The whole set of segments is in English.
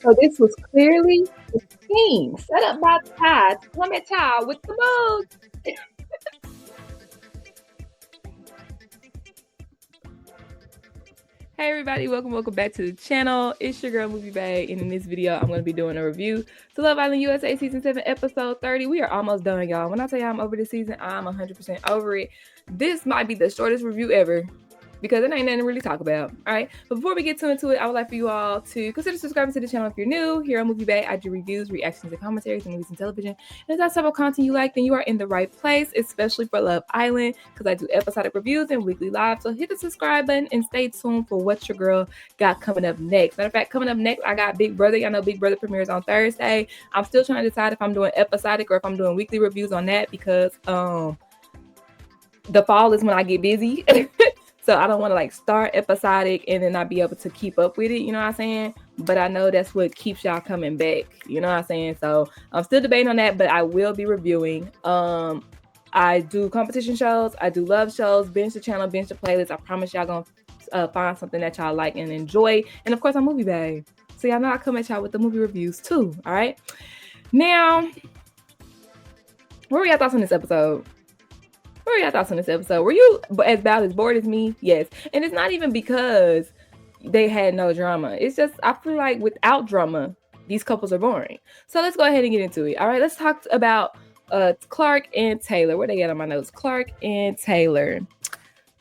So this was clearly the scene set up by Ty to come at Ty with the mug. Hey everybody, welcome back to the channel. It's your girl Movie Bae, and in this video I'm going to be doing a review to Love Island USA Season 7 Episode 30. We are almost done, y'all. When I tell y'all I'm over this season, I'm 100% over it. This might be the shortest review ever, because it ain't nothing to really talk about. All right, but before we get into it, I would like for you all to consider subscribing to the channel if you're new. Here on Movie Bae, I do reviews, reactions, and commentaries on movies and television. And if that's type of content you like, then you are in the right place, especially for Love Island, because I do episodic reviews and weekly live. So hit the subscribe button and stay tuned for what your girl got coming up next. Matter of fact, coming up next, I got Big Brother. Y'all know Big Brother premieres on Thursday. I'm still trying to decide if I'm doing episodic or if I'm doing weekly reviews on that, because the fall is when I get busy. So I don't want to like start episodic and then not be able to keep up with it, you know what I'm saying? But I know that's what keeps y'all coming back, you know what I'm saying? So I'm still debating on that, but I will be reviewing. I do competition shows, I do love shows, binge the channel, binge the playlist. I promise y'all gonna find something that y'all like and enjoy. And of course, I'm Movie Bae. So y'all know I come at y'all with the movie reviews too, all right? Now, what were y'all thoughts on this episode? What were your thoughts on this episode? Were you about as bored as me? Yes. And it's not even because they had no drama. It's just, I feel like without drama, these couples are boring. So let's go ahead and get into it. All right, let's talk about Clark and Taylor. Where they at on my notes? Clark and Taylor.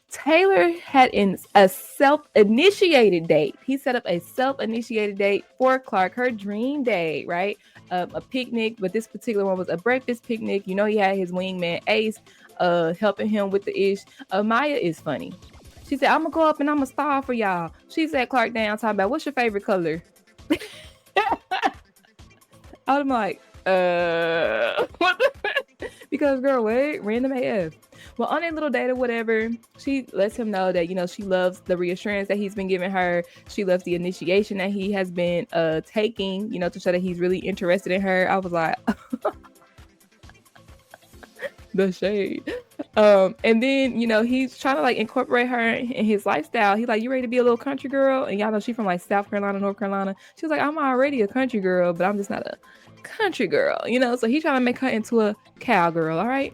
Taylor had a self-initiated date. He set up a self-initiated date for Clark, her dream date, right? A picnic, but this particular one was a breakfast picnic. You know, he had his wingman Ace helping him with the ish. Amaya is funny. She said, I'm gonna go up and I'm gonna stall for y'all. She sat Clark down talking about, what's your favorite color? I'm like, what the because girl, wait, random AF. Well, on that little date or whatever, she lets him know that, you know, she loves the reassurance that he's been giving her. She loves the initiation that he has been taking, you know, to show that he's really interested in her. I was like, the shade. And then, you know, he's trying to like incorporate her in his lifestyle. He's like, you ready to be a little country girl? And y'all know she's from like South Carolina, North Carolina. She was like, I'm already a country girl, but I'm just not a country girl, you know? So he's trying to make her into a cowgirl, all right?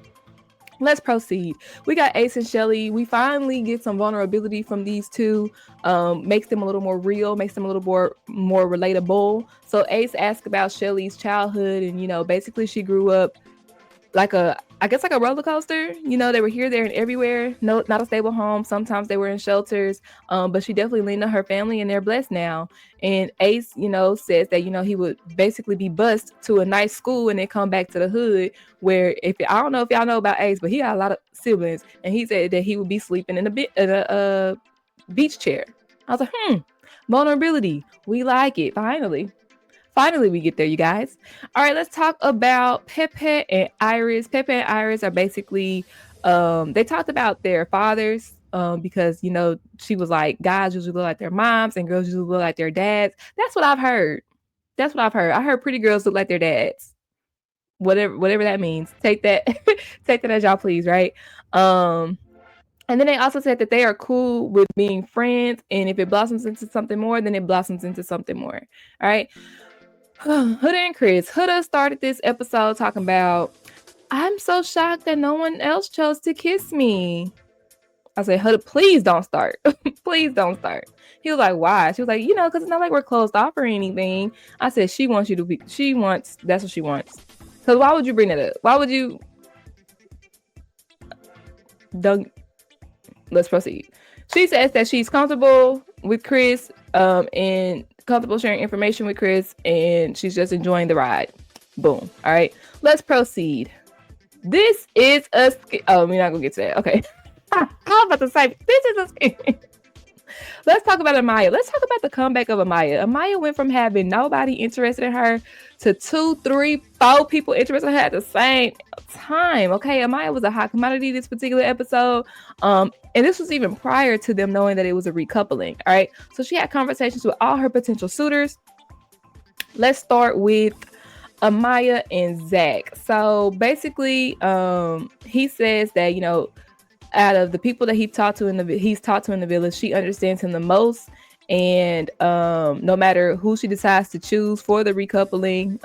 Let's proceed. We got Ace and Shelly. We finally get some vulnerability from these two. Makes them a little more real, makes them a little more relatable. So Ace asked about Shelly's childhood, and you know, basically she grew up like I guess like a roller coaster. You know, they were here, there, and everywhere. No, not a stable home. Sometimes they were in shelters. But she definitely leaned on her family, and they're blessed now. And Ace, you know, says that, you know, he would basically be bused to a nice school and then come back to the hood where, if I don't know if y'all know about Ace, but he got a lot of siblings, and he said that he would be sleeping in a beach chair. I was like, vulnerability. We like it. Finally, we get there, you guys. All right, let's talk about Pepe and Iris. Pepe and Iris are basically, they talked about their fathers, because, you know, she was like, guys usually look like their moms and girls usually look like their dads. That's what I've heard. I heard pretty girls look like their dads. Whatever that means. Take that, take that as y'all please, right? And then they also said that they are cool with being friends, and if it blossoms into something more, then it blossoms into something more. All right. Huda and Chris. Huda started this episode talking about, I'm so shocked that no one else chose to kiss me. I said, Huda, please don't start. Please don't start. He was like, why? She was like, you know, because it's not like we're closed off or anything. I said, she wants you to be, that's what she wants. Because why would you bring that up? Why would you? Don't. Let's proceed. She says that she's comfortable with Chris, and comfortable sharing information with Chris, and she's just enjoying the ride. Boom. All right, let's proceed. This is a oh, we're not gonna get to that. Okay. I was about to say, this is a scam. Let's talk about Amaya. Let's talk about the comeback of Amaya. Amaya went from having nobody interested in her to 2, 3, 4 people interested in her at the same time. Okay, Amaya was a hot commodity this particular episode. And this was even prior to them knowing that it was a recoupling. All right, so she had conversations with all her potential suitors. Let's start with Amaya and Zach. So basically, he says that, you know, out of the people that he's talked to in the village, she understands him the most, And no matter who she decides to choose for the recoupling,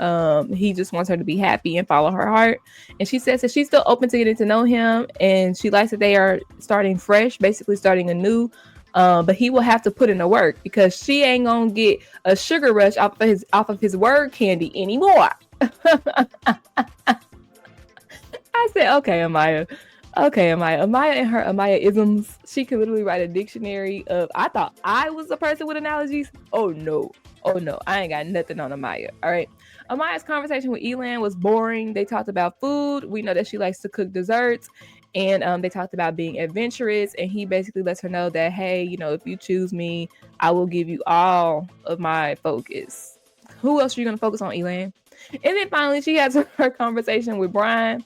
he just wants her to be happy and follow her heart. And she says that she's still open to getting to know him, and she likes that they are starting fresh, basically starting anew. But he will have to put in the work because she ain't gonna get a sugar rush off of his word candy anymore. I said, okay, Amaya. Okay, Amaya. Amaya and her Amaya isms. She could literally write a dictionary of. I thought I was a person with analogies. Oh no. Oh no. I ain't got nothing on Amaya. All right. Amaya's conversation with Elan was boring. They talked about food. We know that she likes to cook desserts. And they talked about being adventurous. And he basically lets her know that, hey, if you choose me, I will give you all of my focus. Who else are you going to focus on, Elan? And then finally, she has her conversation with Brian.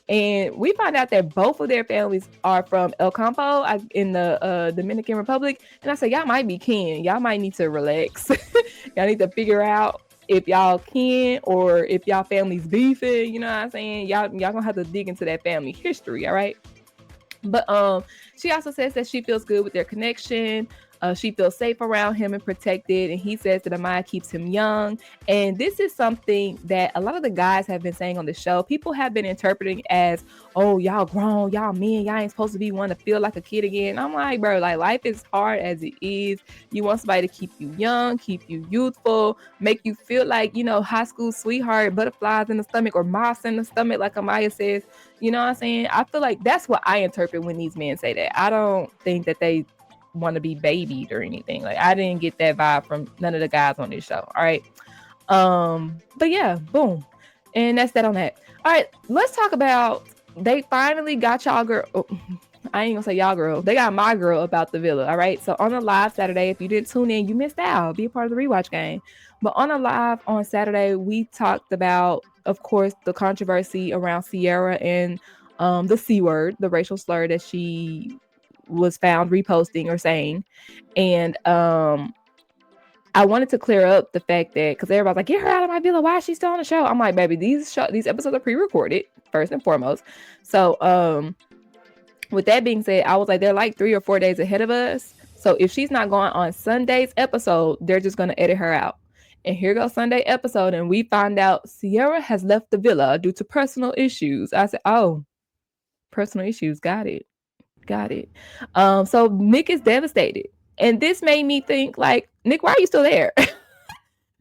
And we find out that both of their families are from El Campo in the Dominican Republic. And I said, y'all might be kin. Y'all might need to relax. Y'all need to figure out if y'all can or if y'all family's beefing. You know what I'm saying? Y'all gonna have to dig into that family history, all right? But she also says that she feels good with their connection. She feels safe around him and protected. And he says that Amaya keeps him young. And this is something that a lot of the guys have been saying on the show. People have been interpreting as, oh, y'all grown, y'all men, y'all ain't supposed to be one to feel like a kid again. I'm like, bro, like life is hard as it is. You want somebody to keep you young, keep you youthful, make you feel like, high school sweetheart, butterflies in the stomach or moths in the stomach, like Amaya says. You know what I'm saying? I feel like that's what I interpret when these men say that. I don't think that they want to be babied or anything. Like I didn't get that vibe from none of the guys on this show. All right. But yeah, boom. And that's that on that. All right, let's talk about they finally got y'all girl. Oh, I ain't gonna say y'all girl. They got my girl about the villa. All right. So on a live Saturday, if you didn't tune in, you missed out. Be a part of the rewatch game. But on a live on Saturday, we talked about, of course, the controversy around Cierra and the C word, the racial slur that she was found reposting or saying. And I wanted to clear up the fact that, because everybody's like, get her out of my villa. Why is she still on the show? I'm like, baby, these episodes are pre-recorded, first and foremost. So with that being said, I was like, they're like 3 or 4 days ahead of us. So if she's not going on Sunday's episode, they're just going to edit her out. And here goes Sunday episode, and we find out Cierra has left the villa due to personal issues. I said, oh, personal issues. Got it. So Nick is devastated. And this made me think, like, Nick, why are you still there?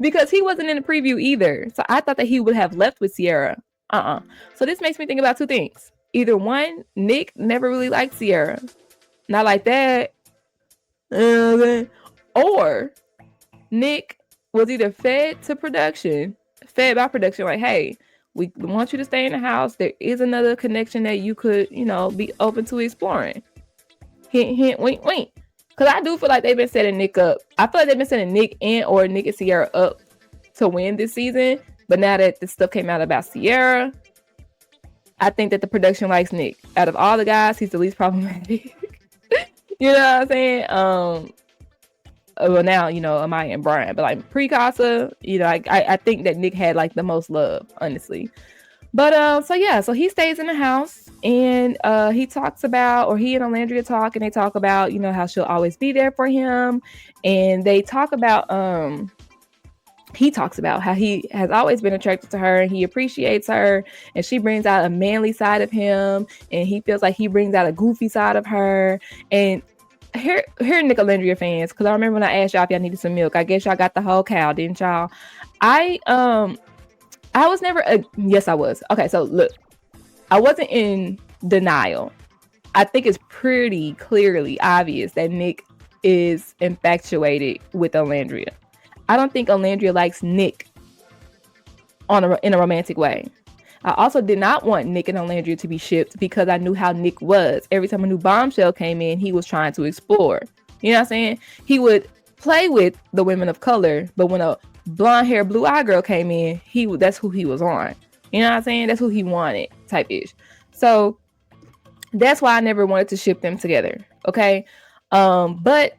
Because he wasn't in the preview either. So I thought that he would have left with Cierra. So this makes me think about two things. Either one, Nick never really liked Cierra. Not like that. Or Nick was either fed by production, like, hey, we want you to stay in the house. There is another connection that you could, be open to exploring. Hint, hint, wink, wink. Because I do feel like they've been setting Nick up. I feel like they've been setting Nick or Nick and Cierra up to win this season. But now that this stuff came out about Cierra, I think that the production likes Nick. Out of all the guys, he's the least problematic. You know what I'm saying? Well, now, Amaya and Brian. But like pre-Casa, I think that Nick had like the most love, honestly. But so he stays in the house, and he talks about, or he and Alandria talk, and they talk about, how she'll always be there for him. And they talk about he talks about how he has always been attracted to her and he appreciates her, and she brings out a manly side of him, and he feels like he brings out a goofy side of her. And here Nick Alandria fans, because I remember when I asked y'all if y'all needed some milk, I guess y'all got the whole cow, didn't y'all? I was never yes, I was. Okay, so look, I wasn't in denial. I think it's pretty clearly obvious that Nick is infatuated with Alandria. I don't think Alandria likes Nick in a romantic way. I also did not want Nick and Alandria to be shipped because I knew how Nick was. Every time a new bombshell came in, he was trying to explore. You know what I'm saying? He would play with the women of color, but when a blonde hair, blue eye girl came in, that's who he was on. You know what I'm saying? That's who he wanted, type ish. So that's why I never wanted to ship them together. Okay. But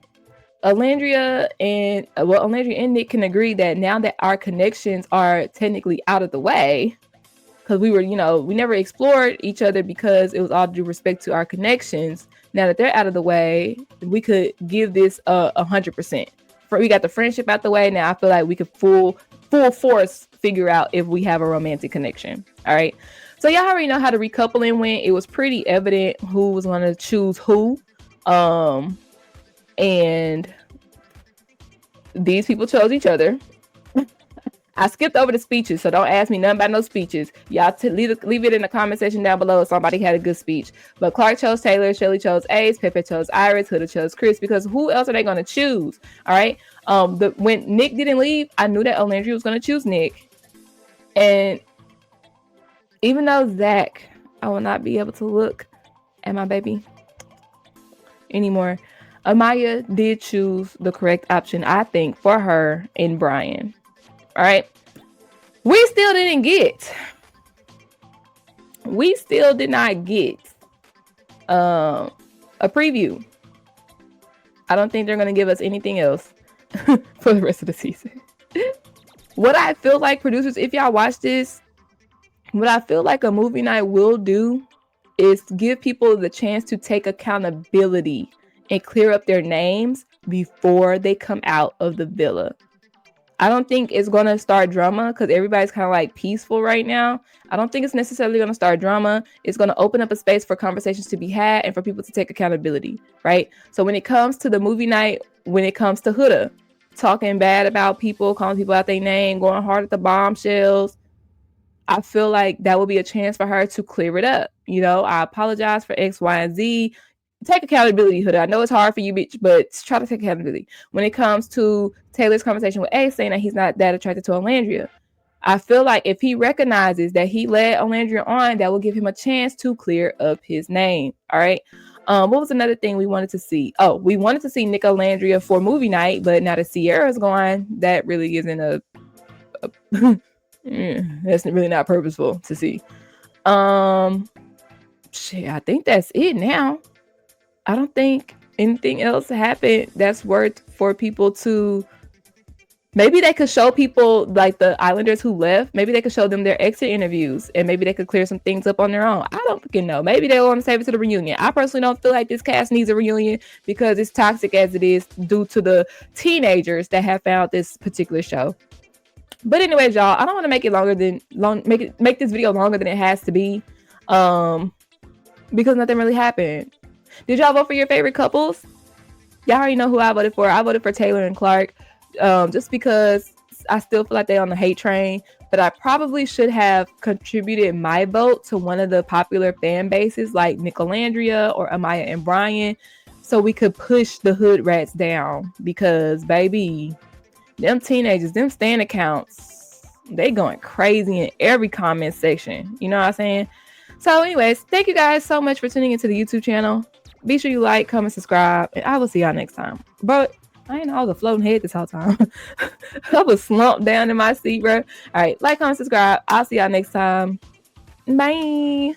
Alandria and Nick can agree that now that our connections are technically out of the way, because we never explored each other because it was all due respect to our connections. Now that they're out of the way, we could give this 100%. we got the friendship out the way. Now I feel like we could full force figure out if we have a romantic connection. All right. So y'all already know how the recoupling went. It was pretty evident who was going to choose who. And these people chose each other. I skipped over the speeches, so don't ask me nothing about no speeches. Y'all leave it in the comment section down below if somebody had a good speech. But Clark chose Taylor, Shirley chose Ace, Pepe chose Iris, Huda chose Chris, because who else are they going to choose? All right. When Nick didn't leave, I knew that Olandria was going to choose Nick. And even though Zach, I will not be able to look at my baby anymore, Amaya did choose the correct option, I think, for her and Brian. All right. We still did not get a preview. I don't think they're going to give us anything else for the rest of the season. What I feel like, producers, if y'all watch this, what I feel like a movie night will do is give people the chance to take accountability and clear up their names before they come out of the villa. I don't think it's going to start drama because everybody's kind of like peaceful right now. I don't think it's necessarily going to start drama. It's going to open up a space for conversations to be had and for people to take accountability, right? So when it comes to the movie night, when it comes to Huda, talking bad about people, calling people out their name, going hard at the bombshells, I feel like that will be a chance for her to clear it up. You know, I apologize for X, Y, and Z. Take accountability, Huda. I know it's hard for you, bitch, but try to take accountability. When it comes to Taylor's conversation with Ace saying that he's not that attracted to Olandria, I feel like if he recognizes that he led Olandria on, that will give him a chance to clear up his name. All right. What was another thing we wanted to see? Oh, we wanted to see Nick Olandria for movie night, but now that Cierra's gone, that really isn't that's really not purposeful to see. Shit, I think that's it now. I don't think anything else happened that's worth for people to. Maybe they could show people, like the Islanders who left, maybe they could show them their exit interviews and maybe they could clear some things up on their own. I don't fucking know. Maybe they want to save it to the reunion. I personally don't feel like this cast needs a reunion because it's toxic as it is due to the teenagers that have found this particular show. But anyways, y'all, I don't want to make it make this video longer than it has to be, because nothing really happened. Did y'all vote for your favorite couples? Y'all already know who I voted for. I voted for Taylor and Clark, just because I still feel like they're on the hate train. But I probably should have contributed my vote to one of the popular fan bases like Nick Olandria or Amaya and Brian, so we could push the hood rats down. Because, baby, them teenagers, them stan accounts, they going crazy in every comment section. You know what I'm saying? So anyways, thank you guys so much for tuning into the YouTube channel. Be sure you like, comment, subscribe, and I will see y'all next time. But I ain't all the floating head this whole time. I was slumped down in my seat, bro. All right, like, comment, subscribe. I'll see y'all next time. Bye.